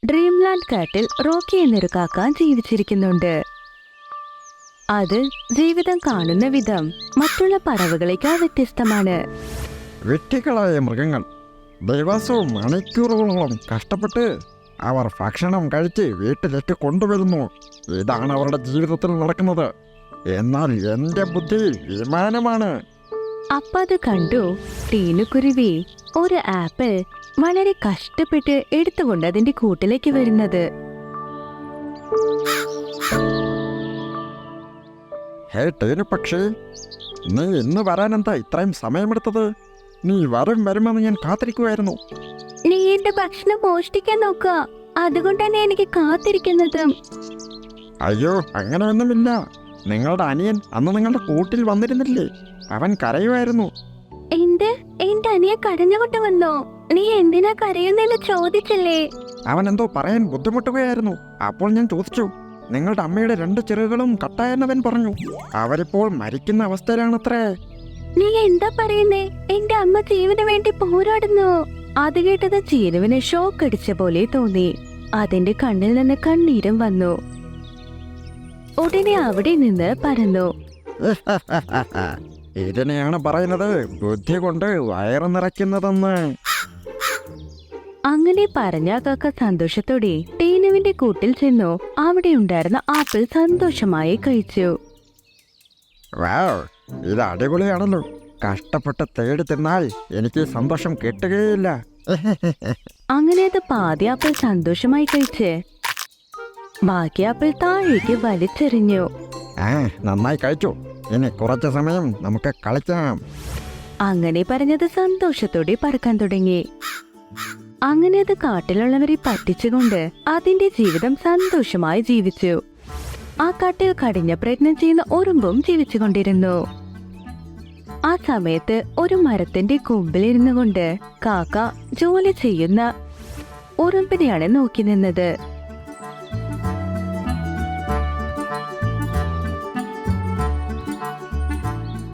Dreamland കാട്ടിൽ Rocky എന്നൊരു കാക്ക ജീവിച്ചിരിക്കുന്നുണ്ട്. അത് ജീവിതം കാണുന്ന വിധം മറ്റുള്ള പറവകളേക്കാൾ വ്യത്യസ്തമാണ്. വെട്ടികളായ മൃഗങ്ങൾ ദിവസവും മണിക്കൂറുകളോളം കഷ്ടപ്പെട്ട് അവർ ഭക്ഷണം കഴിച്ച് വീട്ടിലേക്ക് കൊണ്ടുവരുന്നു. ഇതാണ് അവരുടെ ജീവിതത്തിൽ നടക്കുന്നത്. എന്നാൽ എൻ്റെ ബുദ്ധി വിമാനമാണ്. അത് കണ്ടു ടീനുക്കുരുവി ഒരു ആപ്പിൾ വളരെ കഷ്ടപ്പെട്ട് എടുത്തുകൊണ്ട് അതിന്റെ കൂട്ടിലേക്ക് വരുന്നത്. ഹേ ടീനു പക്ഷി, നീ ഇന്ന് വരാനെന്താ ഇത്രയും സമയമെടുത്തത്? നീ വരുമെന്ന് ഞാൻ കാത്തിരിക്കുമായിരുന്നു. നീ എന്റെ ഭക്ഷണം മോഷ്ടിക്കാൻ നോക്കുക, അതുകൊണ്ടാണ് എനിക്ക് കാത്തിരിക്കുന്നത്. അയ്യോ, അങ്ങനെയൊന്നുമില്ല. നിങ്ങളുടെ അനിയൻ അന്ന് നിങ്ങളുടെ കൂട്ടിൽ വന്നിരുന്നില്ലേ? അവൻ കരയുമായിരുന്നു. എന്റെ അനിയെ കരഞ്ഞുകൊണ്ട് വന്നോ? നീ എന്തിനാ കരയുന്നെന്ന് ചോദിച്ചില്ലേ? അവൻ എന്തോ പറയാൻ ബുദ്ധിമുട്ടുകയായിരുന്നു. അപ്പോൾ ഞാൻ ചോദിച്ചു, നിങ്ങളുടെ അമ്മയുടെ 2 ചിറകുകളും കട്ടായെന്നവൻ പറഞ്ഞു. അവരിപ്പോൾ മരിക്കുന്ന അവസ്ഥയിലാണത്രേ. നീ എന്താ പറയുന്നേ? എന്റെ അമ്മ ജീവന് വേണ്ടി പോരാടുന്നു. അത് കേട്ടത് ചീനുവിന് ഷോക്ക് അടിച്ച പോലെ തോന്നി. അതിന്റെ കണ്ണിൽ നിന്ന് കണ്ണീരും വന്നു. ഉടനെ അവിടെ നിന്ന് പറന്നു. ഇതിനെയാണ് പറയുന്നത് ബുദ്ധി കൊണ്ട് വയറ് നിറയ്ക്കുന്നതെന്ന്. അങ്ങനെ പറഞ്ഞ കാക്ക സന്തോഷത്തോടെ ടീനുവിന്റെ കൂട്ടിൽ ചെന്നു അവിടെ ഉണ്ടായിരുന്ന ആപ്പിൾ സന്തോഷമായി കഴിച്ചു. വാവ്, ഇത് അടിപൊളിയാണല്ലോ. കഷ്ടപ്പെട്ട് തേടി തിന്നാൽ എനിക്ക് സന്തോഷം കിട്ടുകയില്ല. അങ്ങനെ അത് പാതി ആപ്പിൾ സന്തോഷമായി കഴിച്ച് ബാക്കി ആപ്പിൾ താഴേക്ക് വലിച്ചെറിഞ്ഞു. നന്നായി കഴിച്ചു. ഇനി കുറച്ച് സമയം നമുക്ക് കളിക്കാം. അങ്ങനെ പറഞ്ഞത് സന്തോഷത്തോടെ പറക്കാൻ തുടങ്ങി. അങ്ങനെ അത് കാട്ടിലുള്ളവരെ പറ്റിച്ചുകൊണ്ട് അതിന്റെ ജീവിതം സന്തോഷമായി ജീവിച്ചു. ആ കാട്ടിൽ കഠിന പ്രയത്നം ചെയ്യുന്ന ഉറുമ്പും ജീവിച്ചുകൊണ്ടിരുന്നു. ആ സമയത്ത് ഒരു മരത്തിന്റെ കൊമ്പിലിരുന്നു കൊണ്ട് കാക്ക ജോലി ചെയ്യുന്ന ഉറുമ്പിനെയാണ് നോക്കി നിന്നത്.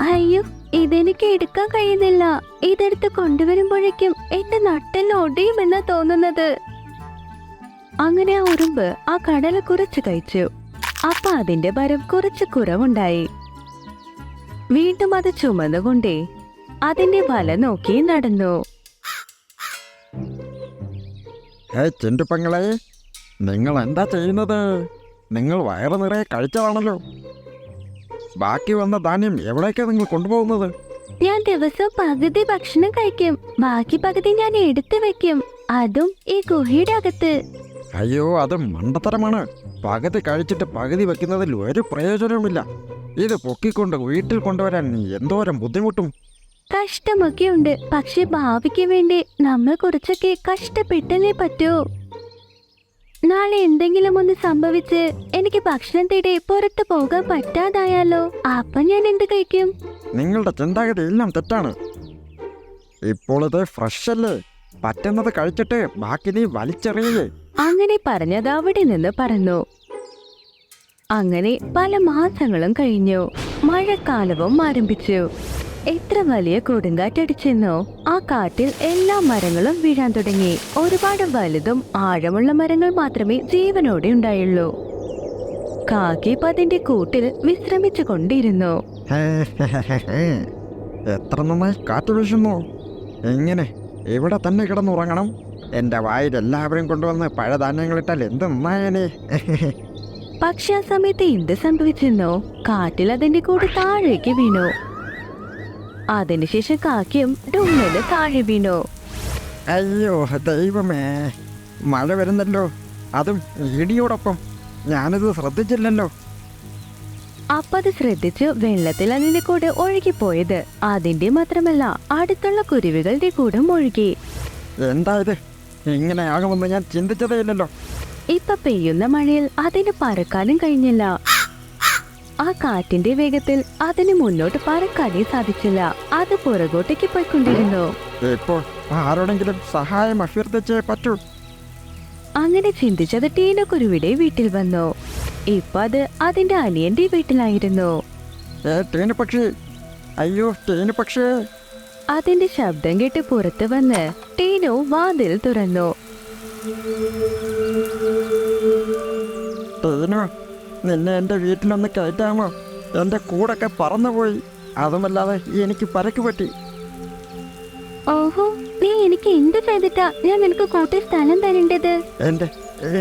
അയ്യോ, ഇതെനിക്ക് എടുക്കാൻ കഴിയുന്നില്ല. ഇതെടുത്ത് കൊണ്ടുവരുമ്പോഴേക്കും എന്റെ നട്ടെല്ലാം ഒടിയുമെന്നാ തോന്നുന്നത്. അങ്ങനെ ആ ഉറുമ്പ് ആ കടല കുറച്ച് കഴിച്ചു. അപ്പൊ അതിന്റെ ഭാരം കുറച്ച് കുറവുണ്ടായി. വീണ്ടും അത് ചുമന്നുകൊണ്ടേ അതിന്റെ വല നോക്കി നടന്നു. ഹേ ചിണ്ടുപ്പങ്ങളെ, നിങ്ങൾ എന്താ ചെയ്യുന്നത്? നിങ്ങൾ വയറ് നിറയെ കഴിച്ചതാണല്ലോ. ബാക്കി വന്ന ധാന്യം എവിടേക്കാ നിങ്ങൾ കൊണ്ടുപോകുന്നത്? ഞാൻ ദിവസവും പകുതി ഭക്ഷണം കഴിക്കും, ബാക്കി പകുതി ഞാൻ എടുത്തു വെക്കും, അതും ഈ ഗുഹയുടെ അകത്ത്. അയ്യോ, അത് മണ്ടത്തരമാണ്. പകുതി കഴിച്ചിട്ട് പകുതി വെക്കുന്നതിൽ ഒരു പ്രയോജനവുമില്ല. ഇത് പൊക്കിക്കൊണ്ട് വീട്ടിൽ കൊണ്ടുവരാൻ എന്തോരം ബുദ്ധിമുട്ടും. കഷ്ടമൊക്കെ ഉണ്ട്, പക്ഷെ ഭാവിക്ക് വേണ്ടി നമ്മൾ കുറച്ചൊക്കെ കഷ്ടപ്പെട്ടല്ലേ പറ്റൂ. നാളെ എന്തെങ്കിലും ഒന്ന് സംഭവിച്ച് എനിക്ക് ഭക്ഷണം തേടി പുറത്തു പോകാൻ പറ്റാതായാലോ? അപ്പൊ ഞാൻ എന്ത് കഴിക്കും? നിങ്ങളുടെ ചിന്താഗതി എല്ലാം തെറ്റാണ്. ഇപ്പോൾ ഇത് ഫ്രഷ് അല്ലേ? പറ്റുന്നത് കഴിച്ചിട്ട് ബാക്കി നീ വലിച്ചെറിയേ. അങ്ങനെ പറഞ്ഞത് അവിടെ നിന്ന് പറന്നു. അങ്ങനെ പല മാസങ്ങളും കഴിഞ്ഞു. മഴക്കാലവും ആരംഭിച്ചു. എത്ര വലിയ കൊടുങ്കാറ്റടിച്ചെന്നോ ആ കാട്ടിൽ എല്ലാ മരങ്ങളും വീഴാൻ തുടങ്ങി. ഒരുപാട് വലുതും ആഴമുള്ള മരങ്ങൾ മാത്രമേ ജീവനോടെ ഉണ്ടായുള്ളൂ. കാക്കി അതിന്റെ കൂട്ടിൽ വിശ്രമിച്ചു കൊണ്ടിരുന്നു. എത്ര നന്നായി കാറ്റ് വീശുന്നു. ഇങ്ങനെ ഇവിടെ തന്നെ കിടന്നുറങ്ങണം. എന്റെ വായിൽ എല്ലാവരും കൊണ്ടുവന്ന് പഴധാന്യങ്ങളിട്ടാൽ എന്ത് നന്നായനെ. പക്ഷെ ആ സമയത്ത് എന്ത് സംഭവിച്ചെന്നോ? കാറ്റിൽ അതിന്റെ കൂടെ താഴേക്ക് വീണു. അതിനുശേഷം കാക്കയും ഡുമ്മിന് താഴെ വീണു. അയ്യോ ദൈവമേ, മഴ വരുന്നല്ലോ, അതും ഇടിയോടൊപ്പം. ഞാനത് ശ്രദ്ധിച്ചില്ലല്ലോ. അത് ശ്രദ്ധിച്ചു വെള്ളത്തിൽ അതിന്റെ കൂടെ ഒഴുകിപ്പോയത് അതിന്റെ മാത്രമല്ല അടുത്തുള്ള കുരുവികളുടെ കൂടെ ഒഴുകി. എന്താ ഇത്? ഇങ്ങനെ ആകുമെന്ന് ഞാൻ ചിന്തിച്ചതേ ഇല്ലല്ലോ. ഇപ്പൊ പെയ്യുന്ന മഴയിൽ അതിന് പറക്കാനും കഴിഞ്ഞില്ല. ആ കാറ്റിന്റെ വേഗത്തിൽ അതിന് മുന്നോട്ട് പറക്കാനേ സാധിച്ചില്ല. അത് പുറകോട്ടേക്ക് പോയിക്കൊണ്ടിരുന്നു. ഇപ്പോൾ ആരോടെങ്കിലും സഹായം അഭ്യർത്ഥിച്ചേ പറ്റൂ. അങ്ങനെ ചിന്തിച്ചത് ടീനക്കുരുവിയുടെ വീട്ടിൽ വന്നു. ഇപ്പൊ അത് അതിന്റെ അനിയന്റെ വീട്ടിലായിരുന്നു. ടീനു പക്ഷി, അയ്യോ ടീനു പക്ഷി. അതിന്റെ ശബ്ദം കേട്ട് പുറത്തു വന്ന് ടീനു വാതിൽ തുറന്നു. ടീനു, നിന്നെ എൻ്റെ വീട്ടിലൊന്ന് കയറ്റാമോ? എൻ്റെ കൂടൊക്കെ പറന്നുപോയി. അതുമല്ലാതെ എനിക്ക് പരക്ക് പറ്റി. ഓഹോ, നീ എനിക്ക് എന്ത് ചെയ്തിട്ടാ ഞാൻ നിനക്ക് കൂട്ടി സ്ഥലം തരേണ്ടത്?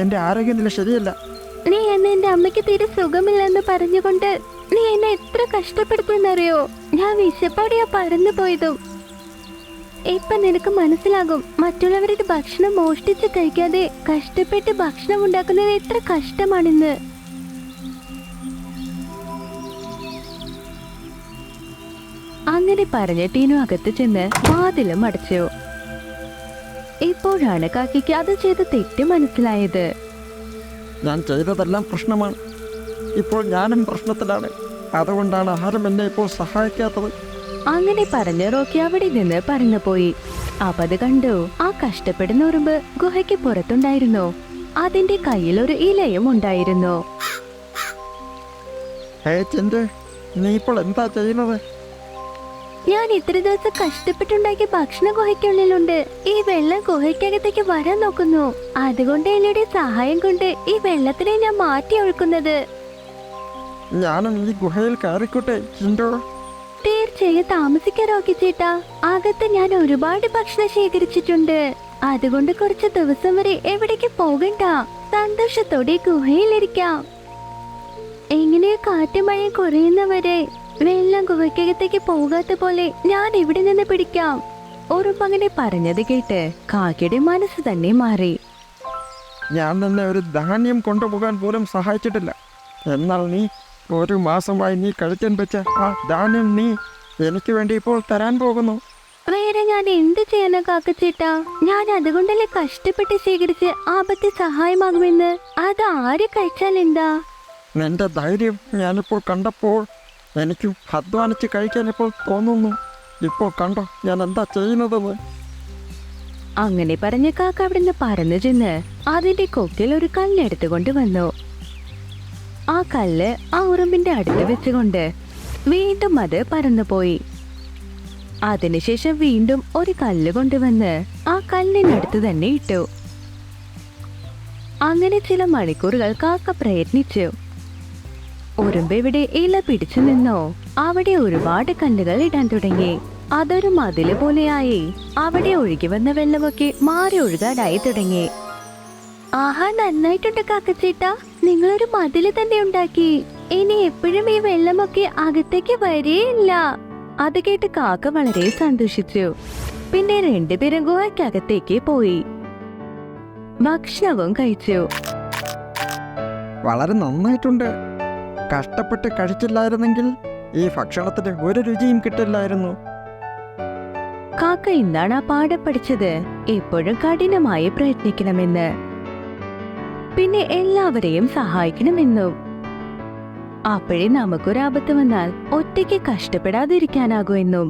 എൻ്റെ ആരോഗ്യനില ശരിയല്ല. നീ എന്നെ എന്റെ അമ്മയ്ക്ക് തീരെ സുഖമില്ലെന്ന് പറഞ്ഞുകൊണ്ട് നീ എന്നെ എത്ര കഷ്ടപ്പെടുത്തുന്നറിയോ? ഞാൻ വിശപ്പോടെയാ പറന്നു പോയതും. ഇപ്പൊ നിനക്ക് മനസ്സിലാകും മറ്റുള്ളവരുടെ ഭക്ഷണം മോഷ്ടിച്ച് കഴിക്കാതെ കഷ്ടപ്പെട്ട് ഭക്ഷണം ഉണ്ടാക്കുന്നത് എത്ര കഷ്ടമാണെന്ന്. അങ്ങനെ പറഞ്ഞ് ടീനു അകത്ത് ചെന്ന് വാതിലും അടച്ചു. ഇപ്പോഴാണ് കാക്കിക്ക് അത് ചെയ്ത തെറ്റ് മനസ്സിലായത്. ഞാൻ ചെയ്തതെല്ലാം പ്രശ്നമാണ്. ഇപ്പോൾ ഞാനും പ്രശ്നത്തിലാണ്. അതുകൊണ്ടാണ് ആരും എന്നെ ഇപ്പോൾ സഹായിക്കാത്തത്. അങ്ങനെ പറഞ്ഞ് റോക്കി അവിടെ നിന്ന് പറന്നുപോയി. അപ്പൊ അത് കണ്ടു. ആ കഷ്ടപ്പെടുന്ന ഉറുമ്പ് ഗുഹയ്ക്ക് പുറത്തുണ്ടായിരുന്നു. അതിന്റെ കയ്യിൽ ഒരു ഇലയും ഉണ്ടായിരുന്നു. ഹേ ചിന്തു, നീ ഇപ്പോൾ എന്താ ചെയ്യുന്നത്? ഞാൻ ഇത്ര ദിവസം കഷ്ടപ്പെട്ടുണ്ടാക്കിയ ഭക്ഷണ ഗുഹയ്ക്കുള്ളിലുണ്ട്. ഈ വെള്ളം ഗുഹയ്ക്കകത്തേക്ക് വരാൻ നോക്കുന്നു. അതുകൊണ്ട് എന്റെ സഹായം കൊണ്ട് ഈ വെള്ളത്തിനെ ഞാൻ മാറ്റി ഒഴുക്കുന്നത്. ഞാനും ഈ ഗുഹയിൽ കയറിക്കോട്ടെ ചിന്തു? തീർച്ചയായും താമസിക്കാൻ റോക്കി ചേട്ടാ. അകത്ത് ഞാൻ ഒരുപാട് ഭക്ഷണം ശേഖരിച്ചിട്ടുണ്ട്. അതുകൊണ്ട് കുറച്ച് ദിവസം വരെ എവിടേക്ക് പോകണ്ട. സന്തോഷത്തോടെ ഗുഹയിലിരിക്കാം. എങ്ങനെയോ കാറ്റും മഴയും കുറയുന്നവരെ വെള്ളം ഗുഹയ്ക്കകത്തേക്ക് പോകാത്ത പോലെ ഞാൻ ഇവിടെ നിന്ന് പിടിക്കാം. ഉറുമ്പ് അങ്ങനെ പറഞ്ഞത് കേട്ട് കാക്കയുടെ മനസ്സ് തന്നെ മാറി. ഞാൻ നിന്നെ ഒരു ധാന്യം കൊണ്ടുപോകാൻ പോലും സഹായിച്ചിട്ടില്ല. എന്നാൽ നീ 1 മാസമായി നീ കഴിക്കാൻ വെച്ച ആ ധാന്യം നീ എനിക്ക് വേണ്ടി ഇപ്പോൾ തരാൻ പോകുന്നു. വേറെ ഞാൻ എന്ത് ചെയ്യാനാ കാക്കച്ചേട്ടാ? ഞാൻ അതുകൊണ്ടല്ലേ കഷ്ടപ്പെട്ട് ശേഖരിച്ച് ആപത്തി സഹായമാകുമെന്ന്. അത് ആര് കഴിച്ചാൽ എന്താ? നിന്റെ ധൈര്യം ഞാനിപ്പോൾ കണ്ടപ്പോൾ എനിക്കും അധ്വാനിച്ച് കഴിക്കാൻ ഇപ്പോൾ തോന്നുന്നു. ഇപ്പോൾ കണ്ടോ ഞാൻ എന്താ ചെയ്യുന്നതെന്ന്. അങ്ങനെ പറഞ്ഞ കാക്ക അവിടുന്ന് പറന്നു ചെന്ന് അതിന്റെ കൊക്കിൽ ഒരു കല്ലെടുത്തുകൊണ്ട് വന്നു. ആ കല്ല് ആ ഉറുമ്പിന്റെ അടുത്ത് വെച്ചുകൊണ്ട് വീണ്ടും അത് പറന്നുപോയി. അതിനുശേഷം വീണ്ടും ഒരു കല്ല് കൊണ്ടുവന്ന് ആ കല്ലിനടുത്ത് തന്നെ ഇട്ടു. അങ്ങനെ ചില മണിക്കൂറുകൾ കാക്ക പ്രയത്നിച്ചു. ഉറുമ്പ് എവിടെ ഇല പിടിച്ചു നിന്നോ അവിടെ ഒരുപാട് കല്ലുകൾ ഇടാൻ തുടങ്ങി. അതൊരു മതില് പോലെയായി. അവിടെ ഒഴുകി വന്ന വെള്ളമൊക്കെ മാറി ഒഴുകാനായി തുടങ്ങി. ആഹാ, നന്നായിട്ടുണ്ട് കാക്കച്ചേട്ടാ. നിങ്ങളൊരു മതില് തന്നെ ഉണ്ടാക്കി. ഇനി എപ്പോഴും ഈ വെള്ളമൊക്കെ അകത്തേക്ക് വരികയില്ല. അത് കേട്ട് കാക്ക വളരെ സന്തോഷിച്ചു. പിന്നെ രണ്ടുപേരും ഗുഹയ്ക്കകത്തേക്ക് പോയി ഭക്ഷണവും കഴിച്ചു. വളരെ നന്നായിട്ടുണ്ട്. കഷ്ടപ്പെട്ട് കഴിച്ചില്ലായിരുന്നെങ്കിൽ ഈ ഭക്ഷണത്തിന് ഒരു രുചിയും കിട്ടില്ലായിരുന്നു. കാക്ക എന്താണ് ആ പാഠം പഠിച്ചത്? എപ്പോഴും കഠിനമായി പ്രയത്നിക്കണമെന്ന്, പിന്നെ എല്ലാവരെയും സഹായിക്കണമെന്നും. അപ്പോഴേ നമുക്കൊരാപത്ത് വന്നാൽ ഒറ്റയ്ക്ക് കഷ്ടപ്പെടാതിരിക്കാനാകുമെന്നും.